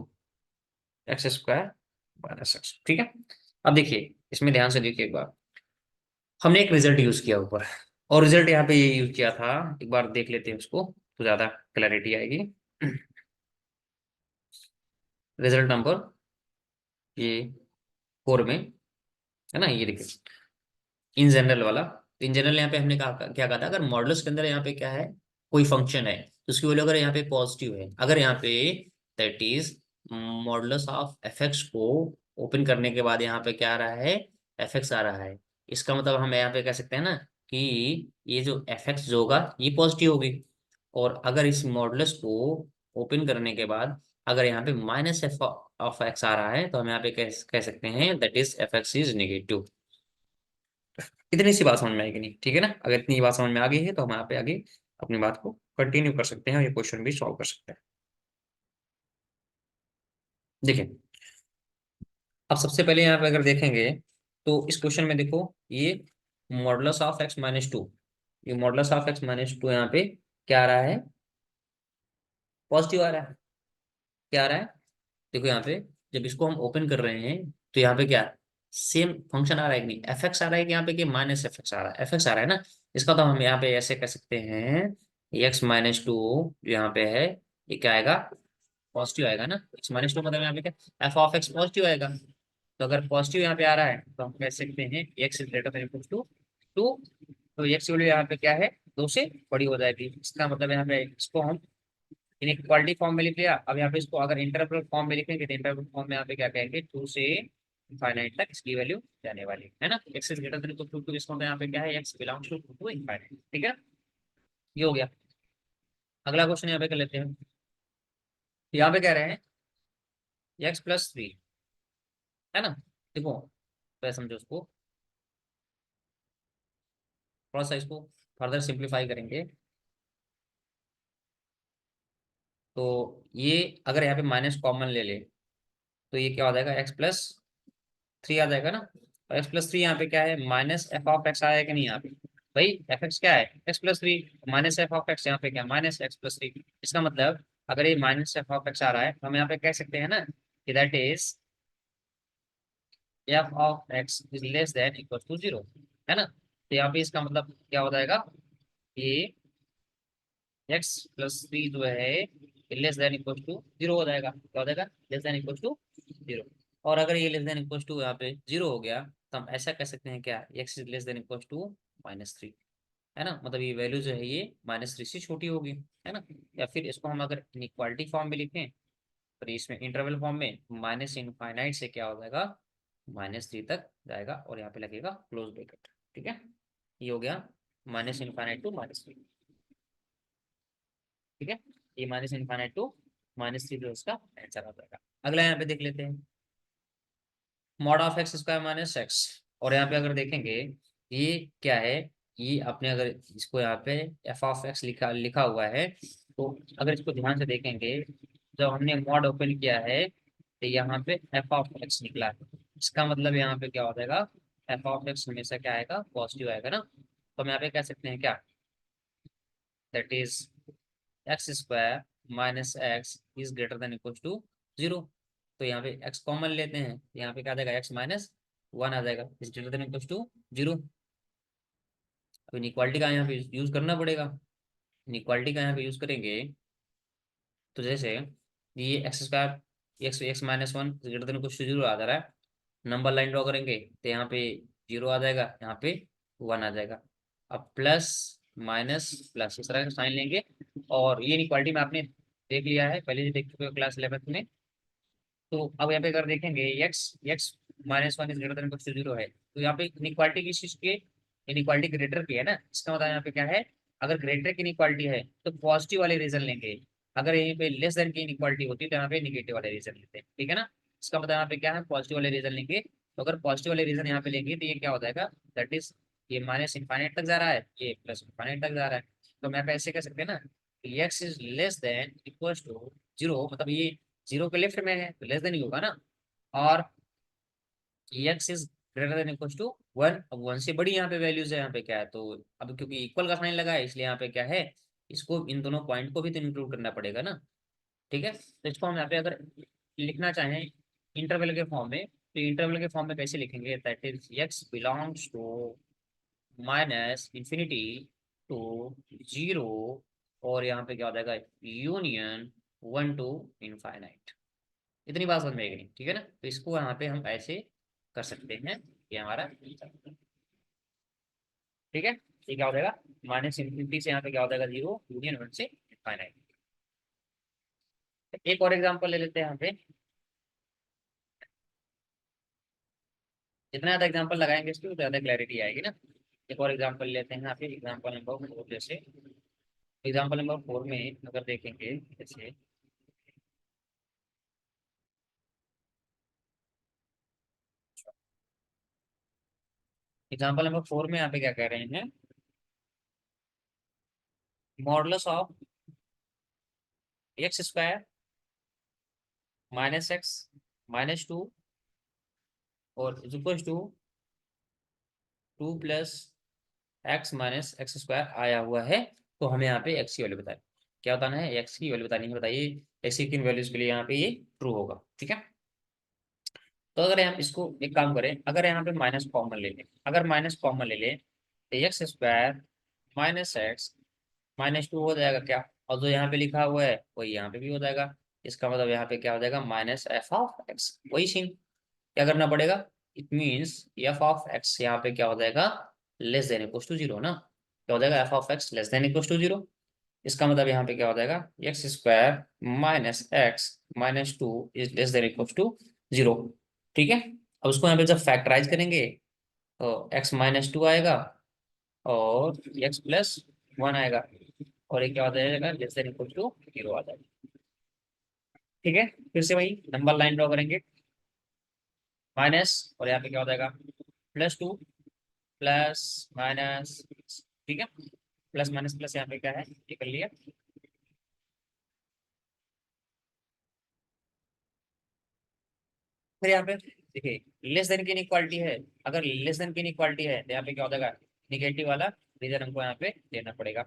A: x² - x। ठीक है। अब देखिए, इसमें ध्यान से देखिए एक बार, हमने एक रिजल्ट यूज किया ऊपर, और रिजल्ट यहाँ पे ये यूज किया था, एक बार देख लेते हैं उसको तो ज्यादा क्लैरिटी आएगी। रिजल्ट नंबर ये 4 में है ना, ये देखिए इन जनरल वाला। इन जनरल यहाँ पे हमने कहा क्या कहा था, अगर मॉडल्स के अंदर यहाँ पे क्या है, कोई फंक्शन है तो उसकी वैल्यू अगर यहाँ पे पॉजिटिव है, अगर यहाँ पे that is modulus of F x को ओपन करने के बाद यहाँ पे क्या आ रहा है, एफ एक्स आ रहा है, इसका मतलब हम यहाँ पे कह सकते हैं ना कि ये जो एफ एक्स जो होगा ये पॉजिटिव होगी। और अगर इस मॉडुलस को ओपन करने के बाद अगर यहाँ पे -f ऑफ एक्स आ रहा है तो हम यहाँ पे कह सकते हैं that is F X is negative. इतनी सी बात समझ में आएगी नहीं, ठीक है ना। अगर इतनी बात समझ में आ गई है तो हम यहाँ पे आगे अपनी बात को कंटिन्यू कर सकते हैं और ये क्वेश्चन भी सॉल्व कर सकते हैं। देखिए, अब सबसे पहले यहाँ पे अगर देखेंगे तो इस क्वेश्चन में देखो, ये मॉडुलस ऑफ x-2, ये मॉडुलस ऑफ x-2 यहाँ पे क्या आ रहा है, पॉजिटिव आ रहा है। क्या आ रहा है, देखो यहाँ पे जब इसको हम ओपन कर रहे हैं तो यहाँ पे क्या सेम फंक्शन आ रहा है कि नहीं, एफ एक्स आ रहा है कि यहाँ पे कि -f(x) आ रहा है, एफ एक्स आ रहा है ना। इसका तो हम यहाँ पे ऐसे कह सकते हैं x-2 जो यहाँ पे है ये क्या आएगा, पॉजिटिव आएगा ना। x-2 मतलब यहाँ पे क्या, एफ ऑफ एक्स पॉजिटिव आएगा। तो अगर पॉजिटिव यहाँ पे आ रहा है तो हम कह सकते हैं x is greater than equal to 2। तो x वैल्यू यहाँ पे क्या है, 2 से बड़ी हो जाएगी। इसका मतलब यहाँ पे इसको हम इनइक्वालिटी फॉर्म में लिख लिया। अब यहाँ पे इसको अगर इंटरवल फॉर्म में लिखेंगे तो इंटरवल फॉर्म में यहाँ पे क्या कहेंगे, 2 से इनफाइनाइट तक इसकी वैल्यू जाने वाली है ना। X is greater than equal to 2, इसको मतलब यहाँ पे क्या है, एक्स बिलोंग्स टू इनफाइनाइट। ठीक है, ये हो गया। अगला क्वेश्चन यहाँ पे कर लेते हैं। यहाँ पे कह रहे हैं x + 3 है ना। देखो तो समझो उसको, थोड़ा सा इसको फर्दर सिंप्लीफाई करेंगे तो ये अगर यहाँ पे माइनस कॉमन ले ले तो ये क्या हो जाएगा, x + 3 आ जाएगा ना। और x + 3 यहाँ पे क्या है, -f(x) आया है कि नहीं यहाँ पे, भाई एफ एक्स क्या है, x + 3 -f(x), यहाँ पे क्या -x + 3। इसका मतलब अगर ये -f(x) आ रहा है तो हम यहाँ पे कह सकते हैं ना कि that is f(x) is less than equal to 0, है ना। तो यहाँ पे इसका मतलब क्या हो जाएगा, ये x + 3 जो है लेस देन इक्वल टू 0 हो जाएगा। क्या हो जाएगा, लेस देन इक्वल टू 0। और अगर ये लेस देन इक्वल टू यहाँ पे 0 हो गया तो हम ऐसा कह सकते हैं क्या, x is less than equal to -3, है ना। मतलब ये वैल्यू जो है ये -3 से छोटी होगी, है ना। या फिर इसको हम अगर इनइक्वालिटी फॉर्म में लिखें तो इसमें इंटरवल फॉर्म में माइनस इनफाइनाइट से क्या हो जाएगा, -3 तक जाएगा और यहाँ पे लगेगा क्लोज ब्रैकेट। ठीक है, ये हो गया -इनफाइनाइट टू -3। ठीक है, ये -इनफाइनाइट टू -3 जो इसका आंसर आ जाएगा। अगला यहाँ पे देख लेते हैं, मॉड ऑफ x² - x। और यहाँ पे अगर देखेंगे ये क्या है, ये आपने अगर इसको यहाँ पे f(x) लिखा लिखा हुआ है तो अगर इसको ध्यान से देखेंगे, जब हमने मॉड ओपन किया है तो यहाँ पे f(x) निकला है। इसका मतलब यहाँ पे क्या हो जाएगा, एफ ऑफ एक्स हमेशा क्या आएगा, पॉजिटिव आएगा ना। तो हम यहाँ पे कह सकते हैं क्या, that is x square minus x is greater than equal to zero. तो यहाँ पे एक्स कॉमन लेते हैं, यहाँ पे क्या आ जाएगा, एक्स माइनस वन आ जाएगा, is greater than equal to zero. अब इनइक्वालिटी का यहाँ पे यूज करना पड़ेगा। इनइक्वालिटी का यहाँ पे यूज करेंगे तो जैसे ये x square x x minus one greater than कुछ जीरो आ जा रहा है, नंबर लाइन ड्रॉ करेंगे तो यहाँ पे जीरो आ जाएगा, यहाँ पे वन आ जाएगा। अब प्लस माइनस प्लस इस तरह का साइन लेंगे। और ये इनइक्वालिटी में आपने देख लिया है, पहले भी देख चुके हो क्लास 11th में। तो अब यहाँ पे अगर देखेंगे x x minus one is greater then कुछ जीरो है, तो यहाँ पे इनइक्वालिटी किस चीज की, इनइक्वालिटी ग्रेटर की है ना। इसका मतलब यहाँ पे क्या है, अगर ग्रेटर की इनइक्वालिटी है तो पॉजिटिव वाले रीजन लेंगे, अगर यहीं पे लेस देन की इनइक्वालिटी होती है तो यहाँ पे निगेटिव वाले रीजन लेते हैं, ठीक है ना। इसका मतलब यहाँ पे क्या है, पॉजिटिव वाले रीजन लेंगे। तो अगर पॉजिटिव वाले रीजन यहाँ पे लेंगे तो ये क्या हो जाएगा, दैट इज ये माइनस इनफाइनाइट तक जा रहा है, ये प्लस इनफाइनाइट तक जा रहा है। तो हम यहाँ पे ऐसे कह सकते हैं ना, x is less than equal to zero, मतलब ये जीरो के लेफ्ट में है तो लेस देन ही होगा ना। और x is greater than equal to one, अब वन से बड़ी यहाँ पे वैल्यूज है, यहाँ पे क्या है, तो अब क्योंकि इक्वल का साइन लगा है इसलिए यहाँ पे क्या है, इसको इन दोनों पॉइंट को भी तो इंक्लूड करना पड़ेगा ना। ठीक है, तो इसको हम यहाँ पे अगर लिखना चाहें इंटरवल के फॉर्म में, तो इंटरवल के फॉर्म में कैसे लिखेंगे, that is x belongs to minus infinity to zero, और यहाँ पे क्या हो जाएगा, यूनियन वन टू इनफाइनाइट। इतनी बात समझ में आएगी, ठीक है ना। तो इसको यहाँ पे हम ऐसे कर सकते हैं, ये हमारा ठीक है। ये क्या हो जाएगा, माइनस इनफिनिटी से यहाँ पे क्या हो जाएगा, जीरो यूनियन वन से इनफाइनाइट। एक और एग्जांपल ले लेते हैं यहाँ पे, जितना ज्यादा एग्जांपल लगाएंगे इसकी उतना ज्यादा क्लैरिटी आएगी ना। एक और एग्जांपल लेते हैं यहाँ पे, एग्जांपल नंबर 4 जैसे, एग्जांपल नंबर 4 में अगर देखेंगे जैसे, एग्जांपल नंबर 4 में यहाँ पे क्या कह रहे हैं, modulus of x square minus x minus two और is equal to two plus x minus x square आया हुआ है। तो हमें यहाँ पे एक्स की वैल्यू बताए, क्या बताना है, एक्स की वैल्यू बतानी है, बताइए एक्स की किन वैल्यूज के लिए यहाँ पे ये ट्रू होगा, ठीक है। तो अगर हम इसको एक काम करें, अगर यहाँ पे माइनस कॉमन ले लें, अगर माइनस कॉमन ले लें तो x square minus x minus to हो जाएगा क्या, और जो यहाँ पे लिखा हुआ है वही यहाँ पे भी हो जाएगा। इसका मतलब यहाँ पे क्या हो जाएगा, माइनस एफ ऑफ एक्स, वही सीन। क्या करना पड़ेगा, it means f of x यहाँ पे क्या हो जाएगा, less than equal to zero ना। क्या हो जाएगा, f of x less than equal to zero. इसका मतलब यहाँ पे क्या हो जाएगा, x square minus x minus two is less than equal to zero, ठीक है। अब उसको यहाँ पे जब फैक्टराइज करेंगे तो एक्स माइनस टू आएगा और एक्स प्लस वन आएगा, और एक क्या हो जाएगा, less than equal to zero आ जाएगा, ठीक है। फिर से वही नंबर लाइन ड्रॉ करेंगे, माइनस और यहाँ पे क्या हो जाएगा, प्लस टू प्लस माइनस, ठीक है। प्लस माइनस प्लस यहाँ पे क्या है, ये कर लिया। फिर यहाँ पे देखिए लेस देन की इनइक्वालिटी है, अगर लेस देन की इनइक्वालिटी है तो यहाँ पे क्या हो जाएगा, निगेटिव वाला रीजन हमको यहाँ पे लेना पड़ेगा।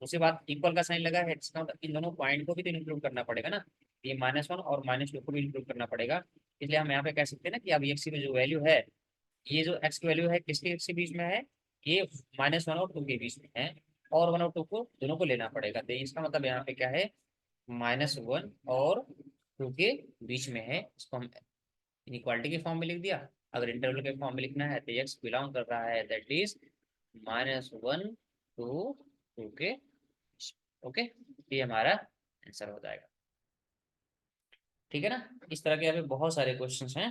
A: उसके बाद इक्वल का साइन लगा है, इसका मतलब इन दोनों पॉइंट को भी तो इंक्लूड करना पड़ेगा ना, ये माइनस वन और माइनस टू को भी इंक्लूड करना पड़ेगा। इसलिए हम यहाँ पे कह सकते हैं ना कि अब एक्स की जो वैल्यू है, ये जो एक्स की वैल्यू है किसके एक्स के बीच में है, ये माइनस वन और टू के बीच में है, और वन और टू को दोनों को लेना पड़ेगा। तो इसका मतलब यहाँ पे क्या है, माइनस वन और टू के बीच में है। इसको हम इनइक्वालिटी के फॉर्म में लिख दिया। अगर इंटरवल के फॉर्म में लिखना है तो एक्स बिलोंग कर रहा है that is minus one to two के, ओके, ये हमारा आंसर हो जाएगा, ठीक है ना। इस तरह के यहाँ पे बहुत सारे क्वेश्चंस हैं।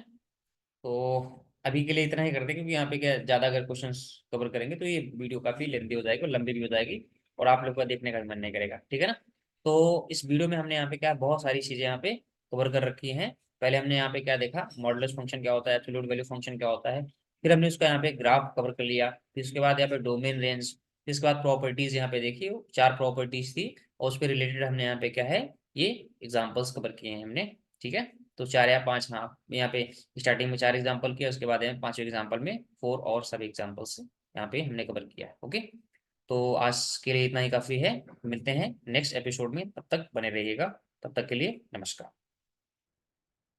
A: तो अभी के लिए इतना ही करते हैं, क्योंकि यहाँ पे क्या ज़्यादा अगर क्वेश्चंस कवर करेंगे तो ये वीडियो काफ़ी लेंदी हो जाएगी और लंबी भी हो जाएगी, और आप लोग का देखने का भी मन नहीं करेगा, ठीक है ना। तो इस वीडियो में हमने यहाँ पे क्या बहुत सारी चीज़ें यहाँ पे कवर कर रखी हैं। पहले हमने यहाँ पे क्या देखा, मॉडुलस फंक्शन क्या होता है, एब्सोल्यूट वैल्यू फंक्शन क्या होता है, फिर हमने उसका यहाँ पे ग्राफ कवर कर लिया, फिर उसके बाद यहाँ पे डोमेन रेंज, फिर इसके बाद प्रॉपर्टीज यहाँ पे देखिए चार प्रॉपर्टीज थी, और उस पर रिलेटेड हमने यहाँ पे क्या है, ये एग्जाम्पल्स कवर किए हैं हमने, ठीक है। तो 4 या 5, हाँ यहाँ पे स्टार्टिंग में 4 एग्जाम्पल किया, उसके बाद 5वें एग्जाम्पल में 4 और सब एग्जाम्पल्स यहाँ पे हमने कवर किया है। ओके, तो आज के लिए इतना ही काफी है। मिलते हैं नेक्स्ट एपिसोड में, तब तक बने रहिएगा। तब तक के लिए नमस्कार।